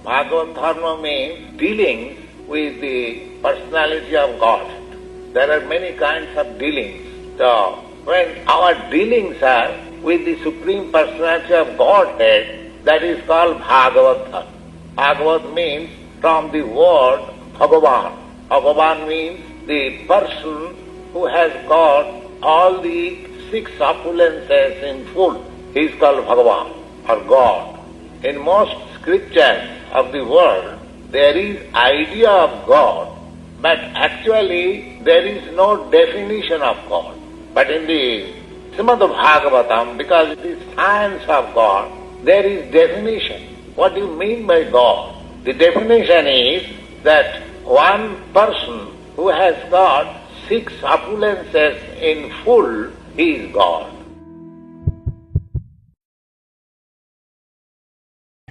Bhagavad Dharma means dealing with the personality of God. There are many kinds of dealings. So, when our dealings are with the Supreme Personality of Godhead, that is called Bhagavad Dharma. Bhagavad means from the word Bhagavan. Bhagavan means the person who has got all the six opulences in full. He is called Bhagavan or God. In most scriptures of the world, there is idea of God, but actually there is no definition of God. But in the Srimad Bhagavatam, because it is science of God, there is definition. What do you mean by God? The definition is that one person who has got six opulences in full, he is God.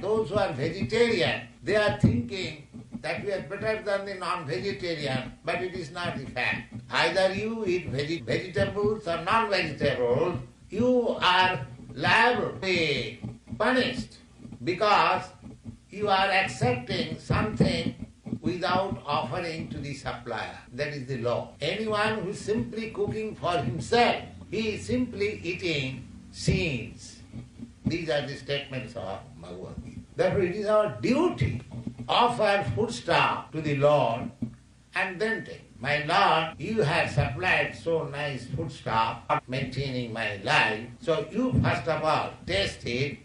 Those who are vegetarian, they are thinking that we are better than the non-vegetarian, but it is not the fact. Either you eat vegetables or non-vegetables, you are liable to be punished because you are accepting something without offering to the supplier. That is the law. Anyone who is simply cooking for himself, he is simply eating seeds. These are the statements of Bhagavad Gita. Therefore it is our duty offer foodstuff to the Lord and then take. My Lord, you have supplied so nice foodstuff, maintaining my life, so you first of all taste it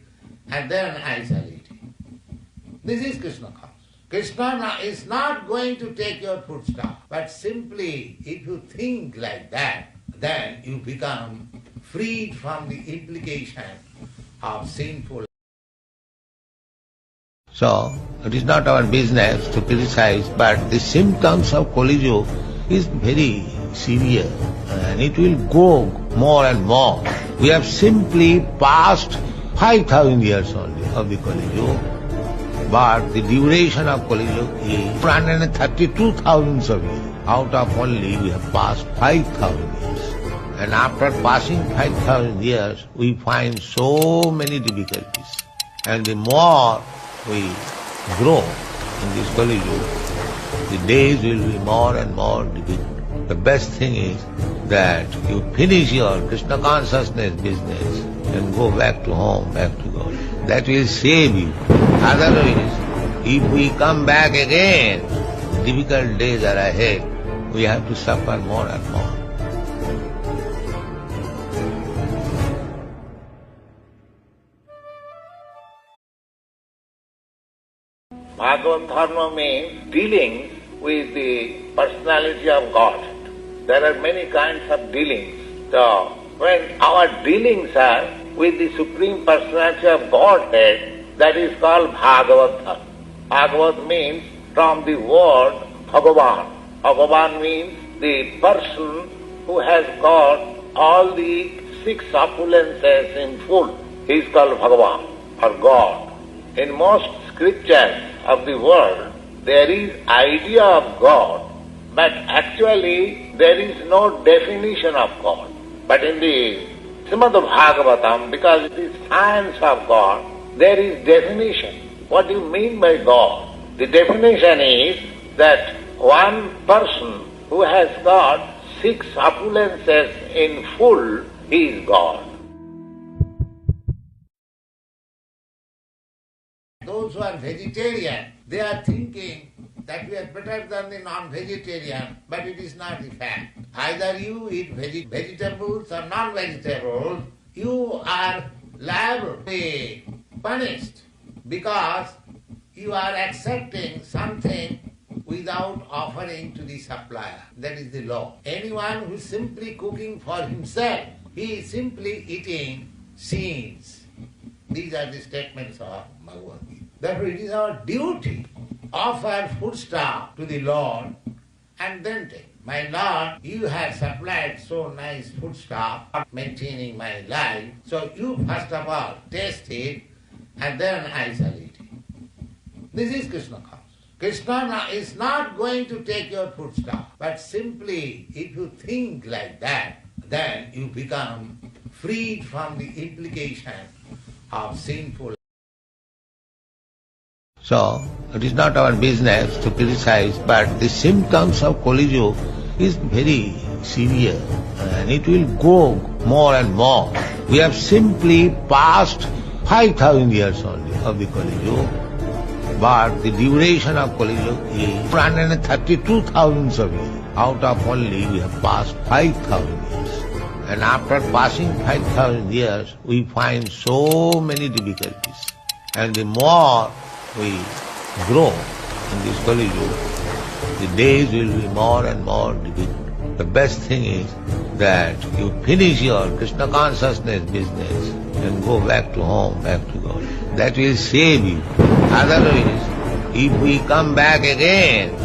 and then I shall eat it. This is Krishna consciousness. Krishna is not going to take your foodstuff, but simply if you think like that, then you become freed from the implication of sinful. So, it is not our business to criticize, but the symptoms of Kali Yuga is very severe and it will go more and more. We have simply passed 5,000 years only of the Kali Yuga, but the duration of Kali Yuga is 132,000 of years. Out of only we have passed 5,000 years. And after passing 5,000 years, we find so many difficulties. And the more we grow in this Kali Yuga, the days will be more and more difficult. The best thing is that you finish your Krishna consciousness business and go back to home, back to God. That will save you. Otherwise, if we come back again, difficult days are ahead, we have to suffer more and more. Bhagavad Dharma means dealing with the personality of God. There are many kinds of dealings. So, when our dealings are with the Supreme Personality of Godhead, that is called Bhagavad Dharma. Bhagavad means from the word Bhagavan. Bhagavan means the person who has got all the six opulences in full. He is called Bhagavan or God. In most scriptures of the world, there is idea of God, but actually there is no definition of God. But in the Srimad Bhagavatam, because it is science of God, there is definition. What do you mean by God? The definition is that one person who has got six opulences in full, he is God. Those who are vegetarian, they are thinking that we are better than the non-vegetarian, but it is not the fact. Either you eat vegetables or non-vegetables, you are liable to be punished because you are accepting something without offering to the supplier. That is the law. Anyone who is simply cooking for himself, he is simply eating seeds. These are the statements of Bhagavad Gita. Therefore it is our duty offer foodstuff to the Lord and then take. My Lord, you have supplied so nice foodstuff, maintaining my life, so you first of all taste it and then I shall eat it. This is Krishna consciousness. Krishna is not going to take your foodstuff, but simply if you think like that, then you become freed from the implication of sinful. So, it is not our business to criticize, but the symptoms of Kali Yuga is very severe and it will go more and more. We have simply passed 5,000 years only of the Kali Yuga, but the duration of Kali Yuga is 132,000 of years. Out of only we have passed 5,000 years. And after passing 5,000 years, we find so many difficulties. And the more we grow in this Kali Yuga, the days will be more and more difficult. The best thing is that you finish your Krishna consciousness business and go back to home, back to God. That will save you. Otherwise, if we come back again,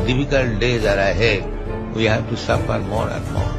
difficult days are ahead. We have to suffer more and more.